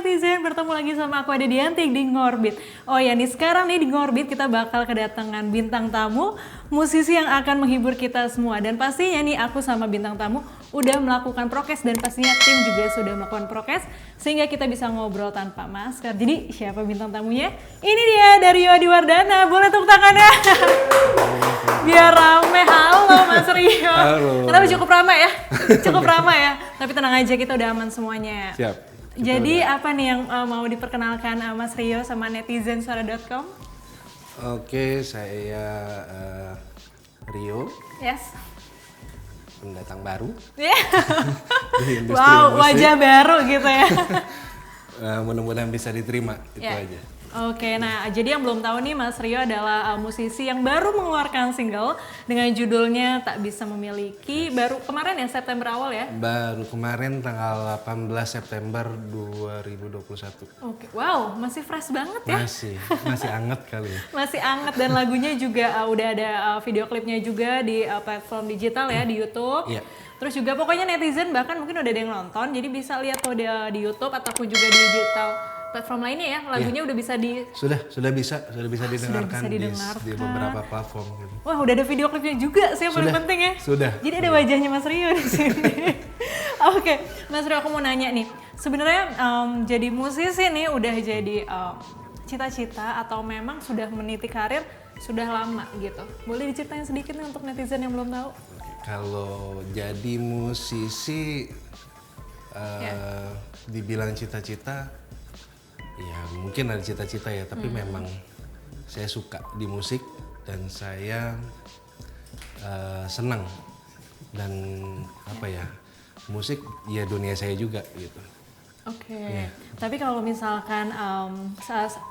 netizen, bertemu lagi sama aku Ade Dianti di Ngorbit. Oh ya nih, sekarang nih di Ngorbit kita bakal kedatangan bintang tamu, musisi yang akan menghibur kita semua. Dan pastinya nih aku sama bintang tamu udah melakukan prokes dan pastinya tim juga sudah melakukan prokes sehingga kita bisa ngobrol tanpa masker. Jadi siapa bintang tamunya? Ini dia, Dario Adiwardana. Boleh tepuk tangannya? Biar rame. Halo Mas Rio. Halo. Kenapa cukup ramai ya? Cukup ramai ya. Tapi tenang aja, kita udah aman semuanya. Siap. Jadi apa nih yang mau diperkenalkan Mas Rio sama netizen suara.com? Oke, saya Rio, Yes. pendatang baru Yeah. di industri Wow, musik. wajah baru gitu ya. Mudah-mudahan bisa diterima, itu Ya. aja. Oke, nah jadi yang belum tahu nih, Mas Rio adalah musisi yang baru mengeluarkan single dengan judulnya Tak Bisa Memiliki. Baru kemarin ya, September awal ya? Baru kemarin tanggal 18 September 2021. Oke, wow, masih fresh banget ya? Masih anget kali ya. Masih anget dan lagunya juga udah ada video klipnya juga di platform digital ya, di YouTube. Iya. Terus juga pokoknya netizen bahkan mungkin udah ada yang nonton, jadi bisa lihat tuh di YouTube ataupun juga di digital platform lainnya ya, lagunya udah bisa di... Sudah bisa didengarkan, bisa didengarkan. di beberapa platform gitu. Wah, udah ada video klipnya juga sih yang paling Sudah, penting ya. sudah. Jadi ada wajahnya Mas Rio di sini. Oke, Mas Rio, aku mau nanya nih. Sebenarnya jadi musisi nih udah jadi cita-cita atau memang sudah meniti karir sudah lama gitu. Boleh diceritain sedikit nih untuk netizen yang belum tahu? Kalau jadi musisi, dibilang cita-cita, ya mungkin ada cita-cita ya, tapi memang saya suka di musik dan saya senang dan apa ya, musik ya dunia saya juga gitu. Oke. Tapi kalau misalkan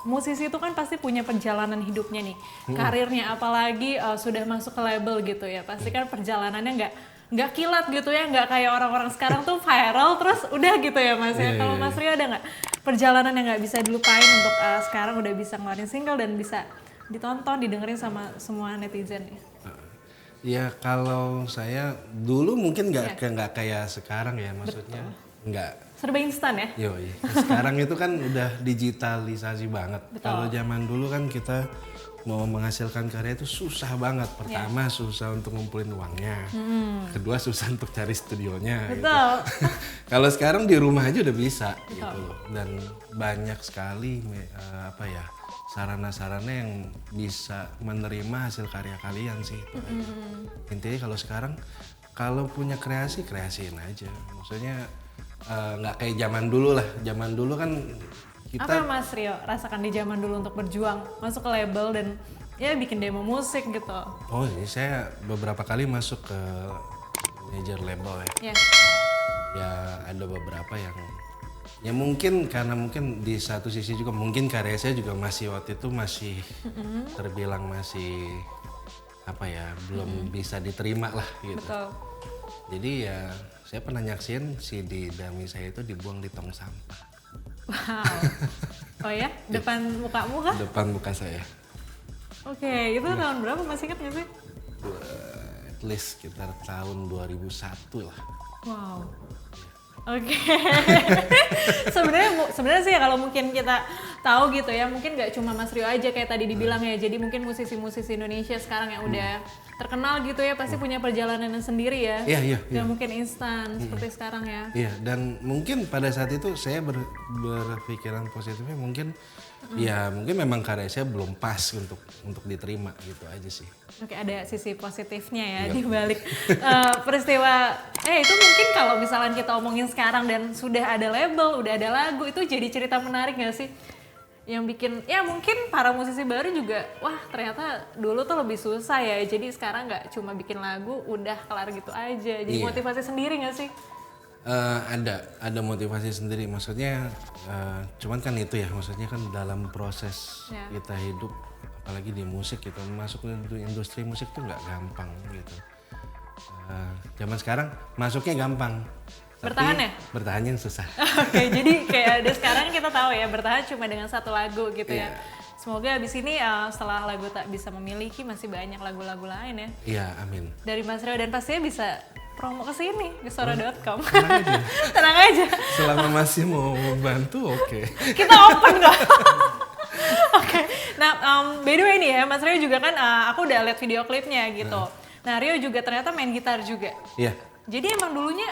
musisi itu kan pasti punya perjalanan hidupnya nih, karirnya, apalagi sudah masuk ke label gitu ya, pasti kan perjalanannya nggak kilat gitu ya, nggak kayak orang-orang sekarang tuh viral terus udah gitu ya Mas ya. Kalau Mas Rio ada nggak perjalanan yang nggak bisa dilupain untuk sekarang udah bisa ngeluarin single dan bisa ditonton, didengerin sama semua netizen ya? Ya kalau saya dulu mungkin nggak kayak sekarang ya, maksudnya nggak. Serba instan ya? Yoi. Sekarang itu kan udah digitalisasi banget. Kalau zaman dulu kan kita mau menghasilkan karya itu susah banget. Pertama susah untuk ngumpulin uangnya. Kedua susah untuk cari studionya. Betul. Gitu. Kalau sekarang di rumah aja udah bisa gitu loh. Dan banyak sekali sarana-sarana yang bisa menerima hasil karya kalian sih. Intinya kalau sekarang kalau punya kreasiin aja. Maksudnya nggak kayak zaman dulu lah. Zaman dulu kan kita... Apa yang Mas Rio rasakan di zaman dulu untuk berjuang masuk ke label dan ya bikin demo musik gitu? Oh ini saya beberapa kali masuk ke major label ya. Ya ada beberapa yang ya mungkin karena mungkin di satu sisi juga mungkin karya saya juga masih waktu itu masih terbilang masih apa ya, belum bisa diterima lah gitu. Betul. Jadi ya saya pernah nyaksin CD Dami saya itu dibuang di tong sampah. Wow. Oh ya? Depan mukamu kah? Depan muka saya. Oke, itu tahun berapa, masih ingat nggak sih? At least sekitar tahun 2001 lah. Wow. Oke. Sebenarnya sih ya kalau mungkin kita tahu gitu ya, mungkin nggak cuma Mas Rio aja kayak tadi dibilang ya. Jadi mungkin musisi-musisi Indonesia sekarang yang udah terkenal gitu ya pasti punya perjalanannya sendiri ya. Iya. Nggak mungkin instan seperti sekarang ya. Iya, dan mungkin pada saat itu saya berpikiran positifnya mungkin ya mungkin memang karya saya belum pas untuk diterima gitu aja sih. Oke, ada sisi positifnya ya di balik peristiwa. Itu mungkin kalau misalnya kita omongin sekarang dan sudah ada label, udah ada lagu, itu jadi cerita menarik nggak sih? Yang bikin, ya mungkin para musisi baru juga, wah ternyata dulu tuh lebih susah ya. Jadi sekarang nggak cuma bikin lagu, udah kelar gitu aja. Jadi motivasi sendiri nggak sih? Ada motivasi sendiri, maksudnya cuman kan itu ya, maksudnya kan dalam proses kita hidup, apalagi di musik gitu, masuk ke industri musik tuh nggak gampang gitu. Zaman sekarang masuknya gampang, bertahan ya? Bertahannya yang susah. Oke, jadi kayak ada sekarang kita tahu ya, bertahan cuma dengan satu lagu gitu ya. Semoga abis ini setelah lagu Tak Bisa Memiliki masih banyak lagu-lagu lain ya. Iya, amin. Dari Mas Rio, dan pastinya bisa promo ke sini di suara.com. Tenang aja. Tenang aja. Selama masih mau bantu, oke. Kita open kok. Oke. Nah, by the way nih ya, Mas Rio juga kan aku udah lihat video klipnya gitu. Nah, Rio juga ternyata main gitar juga. Iya. Jadi emang dulunya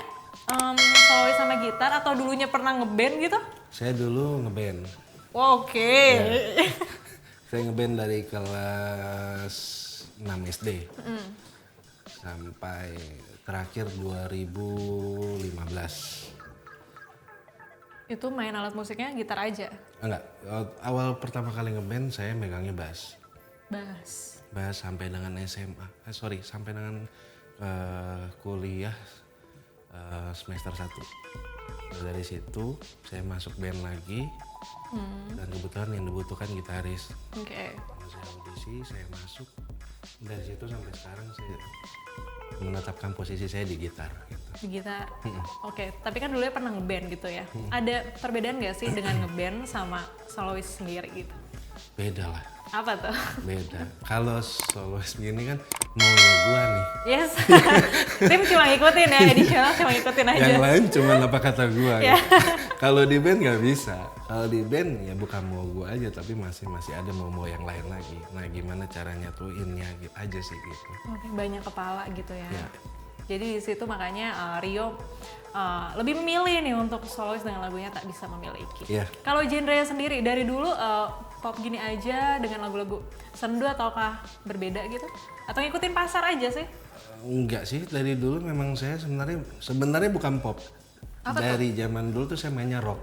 solois sama gitar atau dulunya pernah ngeband gitu? Saya dulu ngeband. Oke. Ya. Saya ngeband dari kelas 6 SD sampai terakhir 2015. Itu main alat musiknya gitar aja? Enggak, awal pertama kali ngeband saya megangnya bass. Bass Sampai dengan SMA, sampai dengan kuliah semester 1. Dari situ saya masuk band lagi dan kebetulan yang dibutuhkan gitaris. Oke. Saya audisi, saya masuk. Dari situ sampai sekarang saya menetapkan posisi saya di gitar. Gitu. Di gitar. Oke, tapi kan dulunya pernah ngeband gitu ya. Ada perbedaan nggak sih dengan ngeband sama solois sendiri gitu? Beda lah. Apa tuh? Beda. Kalau solois begini kan maunya gua nih. Yes. Tim cuma ngikutin ya, edisional cuma ngikutin aja. Yang lain cuma apa kata gua. Ya. Gitu. Kalau di band nggak bisa. Kalau di band ya bukan mau gua aja, tapi masih ada mau yang lain lagi. Nah gimana caranya tuinnya gitu aja sih gitu. Oke, banyak kepala gitu ya. Ya. Jadi di situ makanya Rio lebih memilih nih untuk solois dengan lagunya Tak Bisa Memiliki. Iya. Kalau genre sendiri dari dulu pop gini aja dengan lagu-lagu sendu ataukah berbeda gitu? Atau ngikutin pasar aja sih? Enggak sih, dari dulu memang saya sebenarnya bukan pop. Apa dari zaman dulu tuh saya mainnya rock.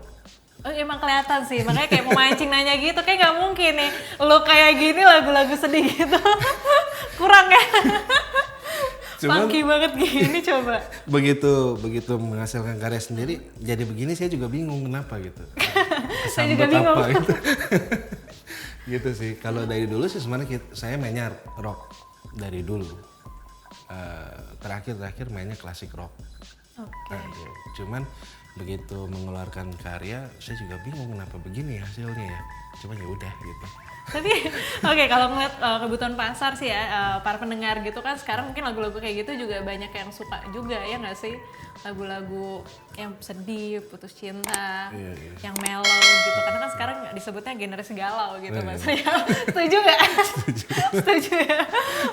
Oh, emang kelihatan sih, makanya kayak memancing nanya gitu, kayak nggak mungkin nih lo kayak gini lagu-lagu sedih gitu. Kurang ya? Funky banget gini coba. Begitu menghasilkan karya sendiri, jadi begini saya juga bingung kenapa gitu. Saya juga bingung. Apa, gitu. Gitu sih. Kalau dari dulu sih sebenarnya saya mainnya rock dari dulu. Terakhir mainnya klasik rock. Oke. Nah, ya. Cuman begitu mengeluarkan karya, saya juga bingung kenapa begini hasilnya ya. Cuman ya udah gitu. Tapi oke, kalau ngeliat kebutuhan pasar sih ya, para pendengar gitu kan sekarang mungkin lagu-lagu kayak gitu juga banyak yang suka juga ya nggak sih? Lagu-lagu yang sedih, putus cinta, yang mellow gitu. Karena kan sekarang disebutnya generasi galau gitu Mas Ria. Setuju nggak? Setuju ya?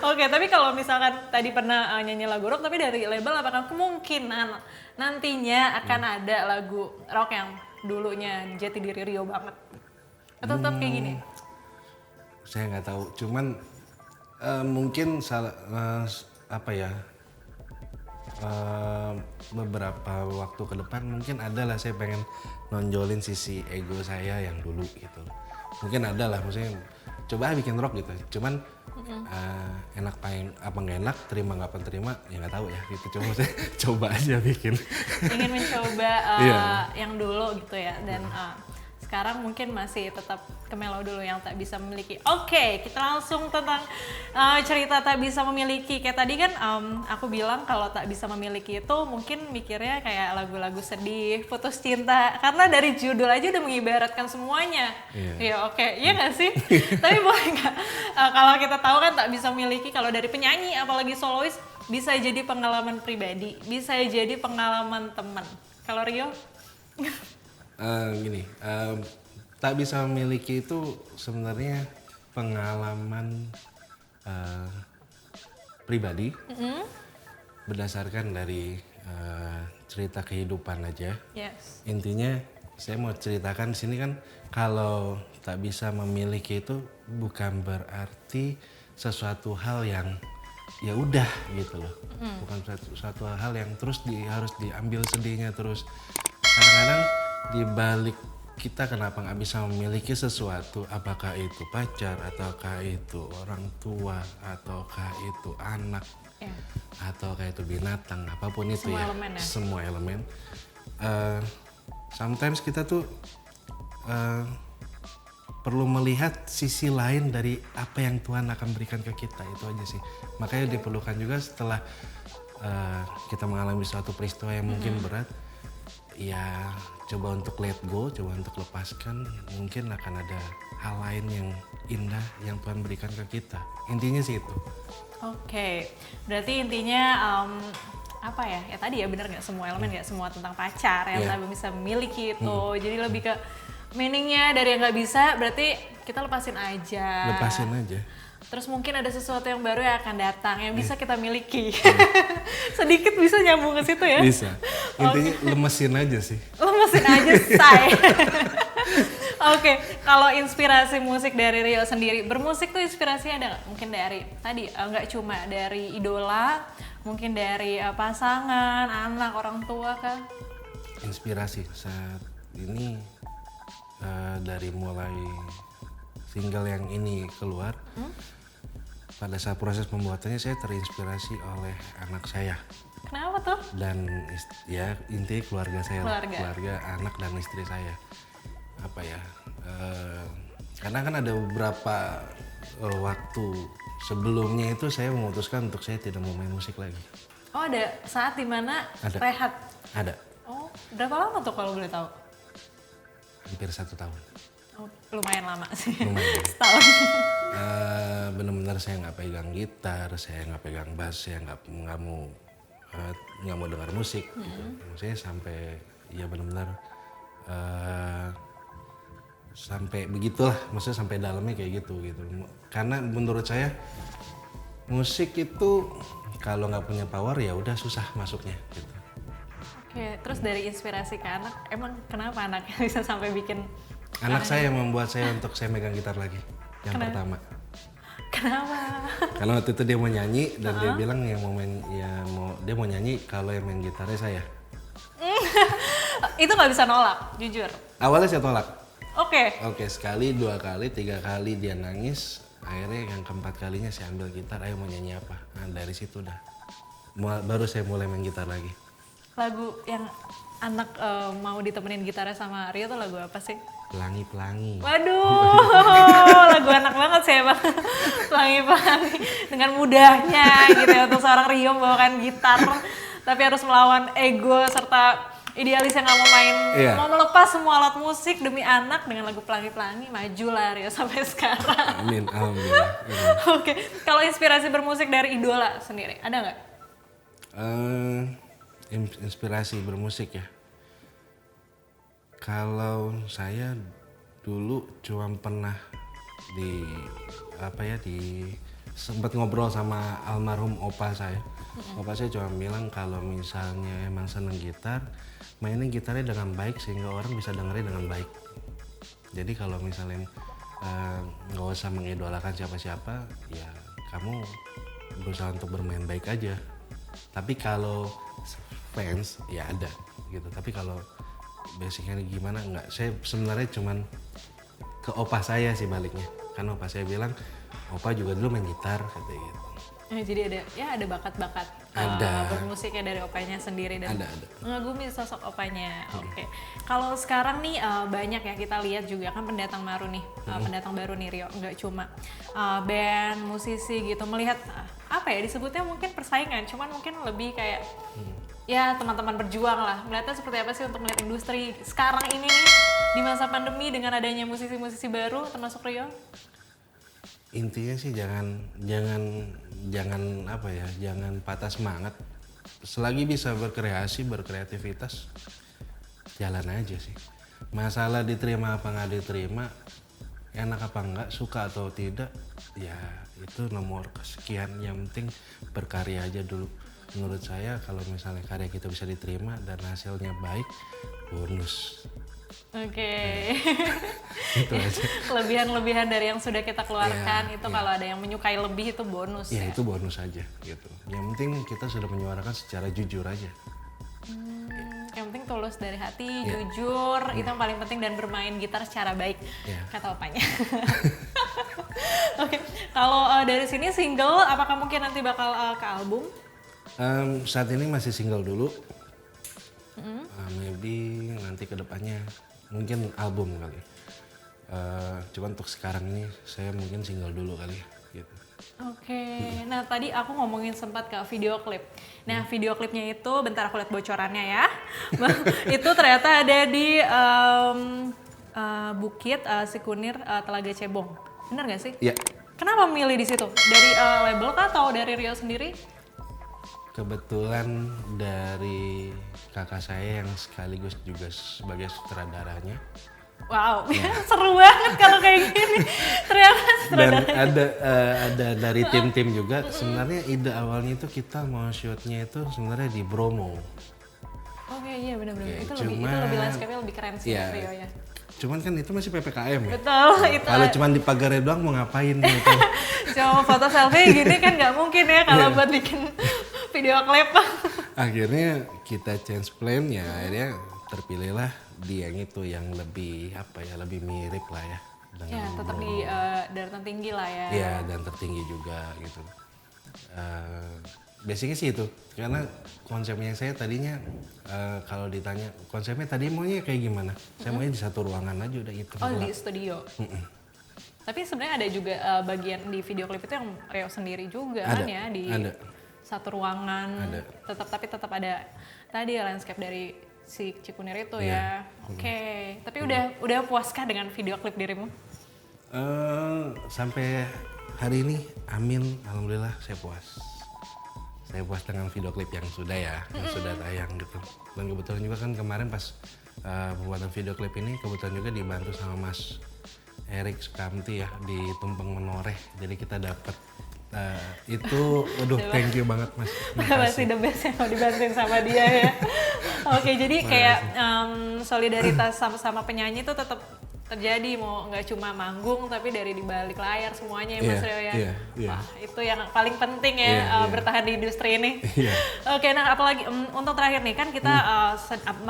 Oke, tapi kalau misalkan tadi pernah nyanyi lagu rock tapi dari label, apakah kemungkinan nantinya akan ada lagu rock yang dulunya jati diri Rio banget? Atau tetap kayak gini? Saya nggak tahu, cuman mungkin beberapa waktu ke depan mungkin ada lah saya pengen nonjolin sisi ego saya yang dulu gitu. Mungkin ada lah, maksudnya coba bikin rock gitu. Cuman enak apa nggak enak, terima nggak terima ya nggak tahu ya gitu. Cuma saya coba aja bikin. Ingin mencoba yang dulu gitu ya, dan sekarang mungkin masih tetap ke mellow dulu yang Tak Bisa Memiliki. Oke, kita langsung tentang cerita Tak Bisa Memiliki. Kayak tadi kan aku bilang kalau Tak Bisa Memiliki itu mungkin mikirnya kayak lagu-lagu sedih, putus cinta. Karena dari judul aja udah mengibaratkan semuanya. Iya, oke. Iya nggak sih? Tapi boleh nggak? Kalau kita tahu kan Tak Bisa Memiliki, kalau dari penyanyi apalagi solois, bisa jadi pengalaman pribadi, bisa jadi pengalaman teman. Kalau Rio? Tak Bisa Memiliki itu sebenarnya pengalaman pribadi berdasarkan dari cerita kehidupan aja. Yes. Intinya saya mau ceritakan di sini kan kalau tak bisa memiliki itu bukan berarti sesuatu hal yang ya udah gitu loh. Bukan suatu hal yang terus harus diambil sedihnya terus. Kadang-kadang di balik kita kenapa nggak bisa memiliki sesuatu, apakah itu pacar, ataukah itu orang tua, ataukah itu anak, ataukah itu binatang, apapun itu semua ya, elemen ya, semua elemen. Sometimes kita tuh perlu melihat sisi lain dari apa yang Tuhan akan berikan ke kita, itu aja sih. Makanya diperlukan juga setelah kita mengalami suatu peristiwa yang mungkin berat, ya coba untuk let go, coba untuk lepaskan, mungkin akan ada hal lain yang indah yang Tuhan berikan ke kita. Intinya sih itu. Oke, berarti intinya apa ya? Ya tadi ya bener nggak semua elemen, nggak semua tentang pacar yang kita bisa memiliki itu. Jadi lebih ke meaningnya dari yang nggak bisa, berarti kita lepasin aja. Lepasin aja. Terus mungkin ada sesuatu yang baru yang akan datang yang bisa kita miliki. Sedikit bisa nyambung ke situ ya? Bisa. Intinya lemesin aja sih. Lemesin aja, say. Oke, kalau inspirasi musik dari Rio sendiri, bermusik tuh inspirasinya ada nggak? Mungkin dari tadi nggak cuma dari idola, mungkin dari pasangan, anak, orang tua kah? Inspirasi saat ini dari mulai single yang ini keluar, pada saat proses pembuatannya saya terinspirasi oleh anak saya. Kenapa tuh? Dan ya intinya keluarga saya, Keluarga, anak dan istri saya. Apa ya? Karena kan ada beberapa waktu sebelumnya itu saya memutuskan untuk saya tidak mau main musik lagi. Oh, ada saat dimana rehat? Ada. Oh, berapa lama tuh kalau boleh tahu? Hampir 1 tahun. Oh, lumayan lama sih. Lumayan. Setahun. Benar-benar saya nggak pegang gitar, saya nggak pegang bass, saya nggak mau dengar musik. Gitu. Saya sampai ya benar-benar sampai begitulah, maksudnya sampai dalamnya kayak gitu. Karena menurut saya musik itu kalau nggak punya power ya udah susah masuknya. Gitu. Oke, terus dari inspirasi ke anak, emang kenapa anaknya bisa sampai bikin? Anak saya yang membuat saya untuk saya megang gitar lagi, yang pertama. Kenapa? Karena waktu itu dia mau nyanyi dan dia bilang dia mau nyanyi kalau yang main gitarnya saya. Itu nggak bisa nolak, jujur. Awalnya saya tolak. Oke, Sekali, 2 kali, 3 kali dia nangis. Akhirnya yang keempat kalinya saya ambil gitar, ayo mau nyanyi apa? Nah dari situ udah, baru saya mulai main gitar lagi. Lagu yang anak mau ditemenin gitarnya sama Rio tuh lagu apa sih? Pelangi-pelangi. Waduh, lagu anak banget sih bang. Pelangi-pelangi dengan mudahnya gitu ya untuk seorang Rio membawakan gitar, tapi harus melawan ego serta idealis yang nggak mau main, mau melepas semua alat musik demi anak dengan lagu Pelangi-pelangi, maju lah Rio sampai sekarang. Amin, alhamdulillah. Oke, kalau inspirasi bermusik dari idola sendiri ada nggak? Inspirasi bermusik ya. Kalau saya dulu cuma pernah sempat ngobrol sama almarhum opa saya. Opa saya cuma bilang kalau misalnya emang seneng gitar, mainin gitarnya dengan baik sehingga orang bisa dengerin dengan baik. Jadi kalau misalnya nggak usah mengidolakan siapa-siapa, ya kamu berusaha untuk bermain baik aja. Tapi kalau fans ya ada gitu. Tapi kalau basicnya gimana enggak, saya sebenarnya cuman ke opa saya sih baliknya. Karena opa saya bilang, opa juga dulu main gitar katanya gitu. Jadi ada bakat-bakat bermusiknya dari opanya sendiri dan mengagumi sosok opanya. Oke. Kalau sekarang nih banyak ya kita lihat juga kan pendatang baru nih, Rio. Nggak cuma band, musisi gitu, melihat apa ya disebutnya mungkin persaingan, cuman mungkin lebih kayak ya teman-teman berjuang lah. Melihatnya seperti apa sih untuk melihat industri sekarang ini nih di masa pandemi dengan adanya musisi-musisi baru termasuk Rio? Intinya sih jangan patah semangat. Selagi bisa berkreativitas, jalan aja sih. Masalah diterima apa nggak diterima, enak apa enggak, suka atau tidak, ya itu nomor kesekian. Yang penting berkarya aja dulu. Menurut saya kalau misalnya karya kita bisa diterima dan hasilnya baik, bonus. Oke. Itu aja. Kelebihan-lebihan dari yang sudah kita keluarkan itu kalau ada yang menyukai lebih itu bonus ya. Itu bonus aja gitu. Yang penting kita sudah menyuarakan secara jujur aja. Yang penting tulus dari hati, jujur, itu yang paling penting, dan bermain gitar secara baik, kata opanya. Oke, kalau dari sini single, apakah mungkin nanti bakal ke album? Saat ini masih single dulu. Maybe nanti kedepannya mungkin album kali. Cuman untuk sekarang ini saya mungkin single dulu kali gitu. Oke. Nah tadi aku ngomongin sempat ke video klip. Nah video klipnya itu, bentar aku lihat bocorannya ya. Itu ternyata ada di Bukit Sikunir Telaga Cebong. Benar nggak sih? Iya. Kenapa memilih di situ? Dari label kah atau dari Rio sendiri? kebetulan dari kakak saya yang sekaligus juga sebagai sutradaranya. Wow, seru banget kalau kayak gini. Ternyata Dan sutradaranya. ada dari tim-tim juga. Sebenarnya ide awalnya itu kita mau shootnya itu sebenarnya di Bromo. Oke, iya benar-benar. Oke, Itu cuman- lebih landscape-nya lebih keren sih Iya. Rio ya. Cuman kan itu masih PPKM ya. Betul, itu. Kalau cuman di pagarnya doang mau ngapain gitu. Cuma foto selfie gini kan nggak mungkin ya kalau buat bikin video klip. Akhirnya kita change plan ya, akhirnya terpilihlah di yang itu yang lebih apa ya, lebih mirip lah ya dengan Ya, tetap di daratan tinggi lah ya. Iya, dan tertinggi juga gitu. Basicnya sih itu, karena konsepnya saya tadinya kalau ditanya konsepnya tadi maunya kayak gimana, saya maunya di satu ruangan aja udah itu. Oh, di studio. Tapi sebenarnya ada juga bagian di video klip itu yang Rio sendiri juga Ada, kan ya di ada. satu ruangan. Ada. Tapi tetap ada tadi landscape dari si Cikunir itu ya. Oke. Tapi udah puaskah dengan video klip dirimu? Sampai hari ini, amin, alhamdulillah saya puas. Saya puas dengan video klip yang sudah ya, yang sudah tayang gitu. Dan kebetulan juga kan kemarin pas pembuatan video klip ini kebetulan juga dibantu sama Mas Erik Sukamti ya di Tumpeng Menoreh. Jadi kita dapat itu, waduh, thank you banget Mas. Masih the best yang mau dibantuin sama dia ya. Oke, jadi kayak solidaritas sama penyanyi itu tetap terjadi, mau nggak cuma manggung tapi dari di balik layar semuanya ya Mas Rio ya. Iya. Wah, itu yang paling penting ya bertahan di industri ini. Iya. Oke, nah apalagi untuk terakhir nih kan kita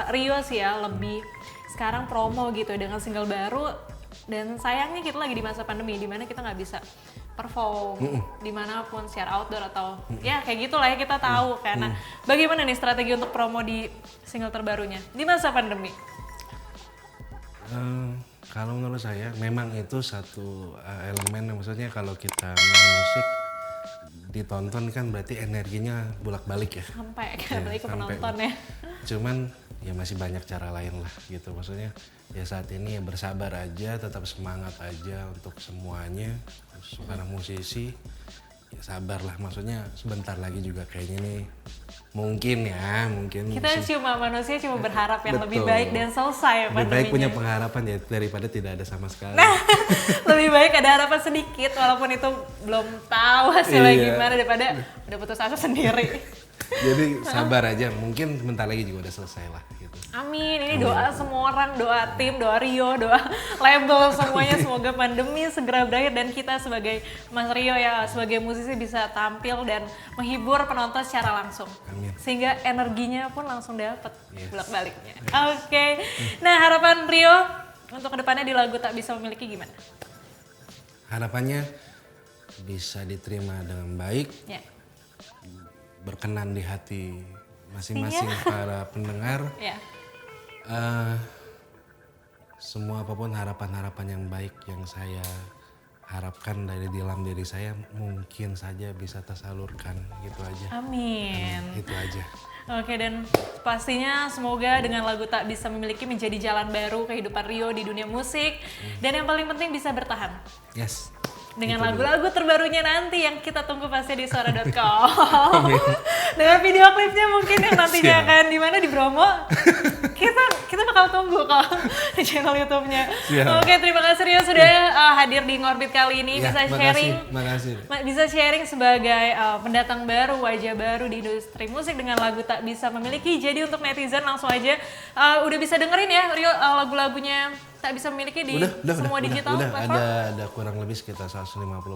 Rio sih ya lebih sekarang promo gitu dengan single baru, dan sayangnya kita lagi di masa pandemi di mana kita nggak bisa perform dimanapun secara outdoor atau ya kayak gitulah ya, kita tahu karena bagaimana nih strategi untuk promo di single terbarunya di masa pandemi? Kalau menurut saya memang itu satu elemen, maksudnya kalau kita main musik ditonton kan berarti energinya bolak-balik ya. Sampai Ya, balik ke sampai. penonton ya. Cuman ya masih banyak cara lain lah gitu, maksudnya ya saat ini ya bersabar aja, tetap semangat aja untuk semuanya. Para musisi ya sabar lah, maksudnya sebentar lagi juga kayaknya nih mungkin Kita cuma manusia cuma berharap yang lebih Betul. baik dan selesai lebih baik punya pandeminya. pengharapan ya daripada tidak ada sama sekali. Lebih baik ada harapan sedikit walaupun itu belum tahu hasilnya Iya. gimana daripada udah putus asa sendiri. Jadi sabar aja, mungkin bentar lagi juga udah selesai lah gitu. Amin, ini doa semua orang, doa tim, doa Rio, doa label semuanya, semoga pandemi segera berakhir dan kita sebagai Mas Rio ya, sebagai musisi bisa tampil dan menghibur penonton secara langsung. Amin. Sehingga energinya pun langsung dapet Yes. bolak-baliknya. Oke. Nah, harapan Rio untuk kedepannya di lagu Tak Bisa Memiliki gimana? Harapannya bisa diterima dengan baik, Ya. berkenan di hati masing-masing para pendengar. Ya. Semua apapun harapan-harapan yang baik yang saya harapkan dari dalam diri saya mungkin saja bisa tersalurkan, gitu aja. Amin. Itu aja. Oke, dan pastinya semoga dengan lagu Tak Bisa Memiliki menjadi jalan baru kehidupan Rio di dunia musik. Dan yang paling penting bisa bertahan. Yes. Dengan Itu lagu-lagu terbarunya nanti yang kita tunggu pasti di suara.com. Dengan video klipnya mungkin yang nantinya Siap. akan di mana, di Bromo. Kita bakal tunggu kok di channel YouTube-nya. Siap. Oke, terima kasih Rio sudah hadir di Ngorbit kali ini, Ya, bisa makasih, sharing. makasih. Bisa sharing sebagai pendatang baru, wajah baru di industri musik dengan lagu Tak Bisa Memiliki. Jadi untuk netizen langsung aja udah bisa dengerin ya Rio lagu-lagunya Tak Bisa Memiliki di semua digital platform. Ada kurang lebih sekitar 150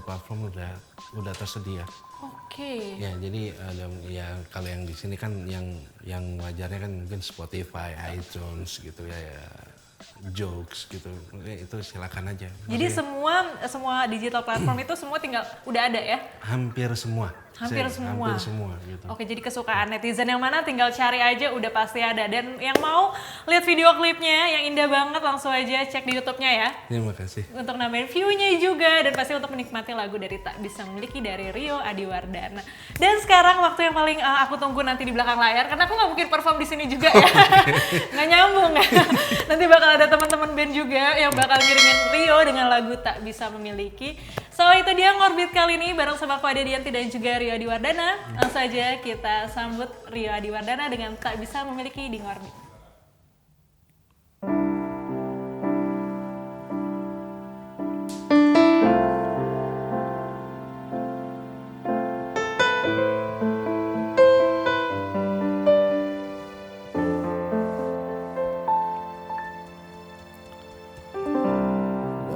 platform udah tersedia. Oke. Ya, jadi ada ya kalau yang di sini kan yang wajarnya kan mungkin Spotify, iTunes gitu ya, Joox gitu. Ya, itu silakan aja. Jadi semua digital platform itu semua tinggal udah ada ya? Hampir semua. Hampir semua. Hampir semua gitu. Oke, jadi kesukaan netizen yang mana tinggal cari aja udah pasti ada. Dan yang mau lihat video klipnya yang indah banget langsung aja cek di YouTube-nya ya. Terima kasih. Untuk nambahin view-nya juga dan pasti untuk menikmati lagu dari Tak Bisa Memiliki dari Rio Adiwardana. Dan sekarang waktu yang paling aku tunggu nanti di belakang layar karena aku nggak mungkin perform di sini juga ya. Nggak nyambung ya. Nanti bakal ada teman-teman band juga yang bakal ngirimin Rio dengan lagu Tak Bisa Memiliki. So itu dia Ngorbit kali ini bareng sama aku Adedianti dan juga Rio Adiwardana. Langsung saja kita sambut Rio Adiwardana dengan Tak Bisa Memiliki di Ngorbit.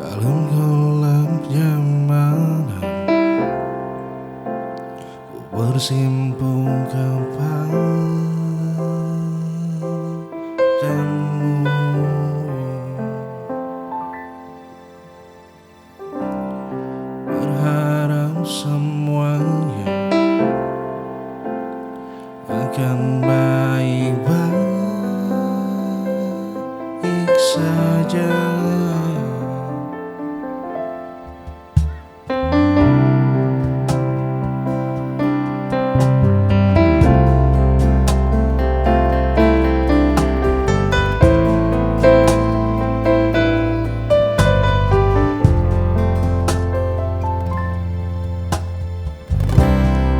Dalam gelapnya malam, ku bersimpu kepadamu, berharap semuanya akan baik-baik saja.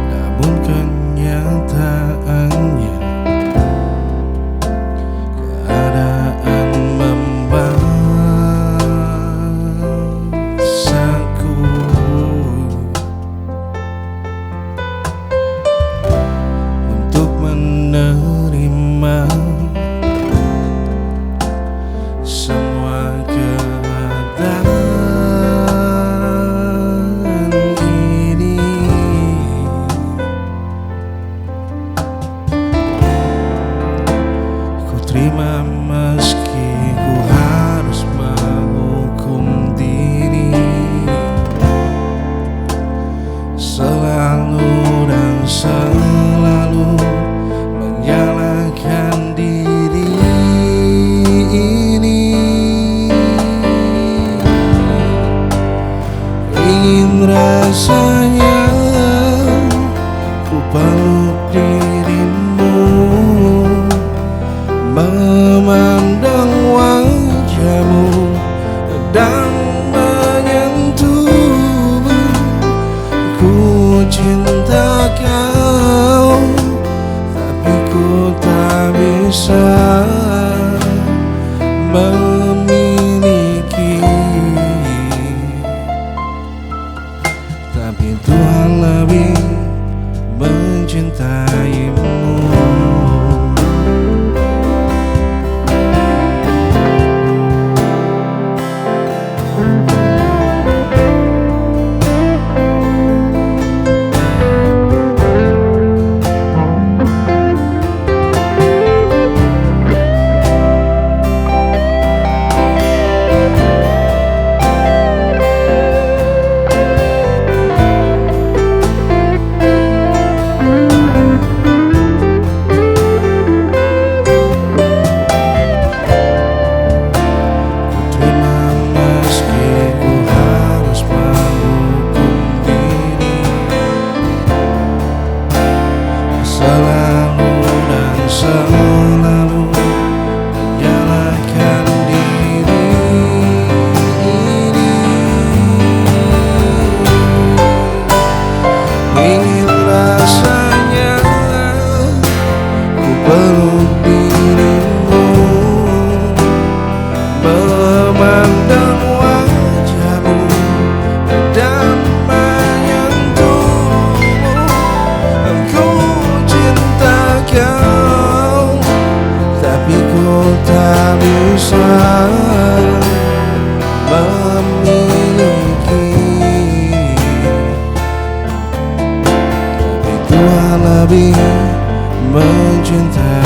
Namun kenyataannya keadaan memaksaku untuk menerima semua keadaan ini. Ku terima meski ku harus menghukum diri, selalu dan selalu menyalahkan diri ini. Ingin rasanya ku peluk dirimu, memandang wajahmu dan menyentuhmu. Ku cinta kau, tapi ku tak bisa memiliki. Tapi Tuhan lebih mencintaimu. Lebih mencintai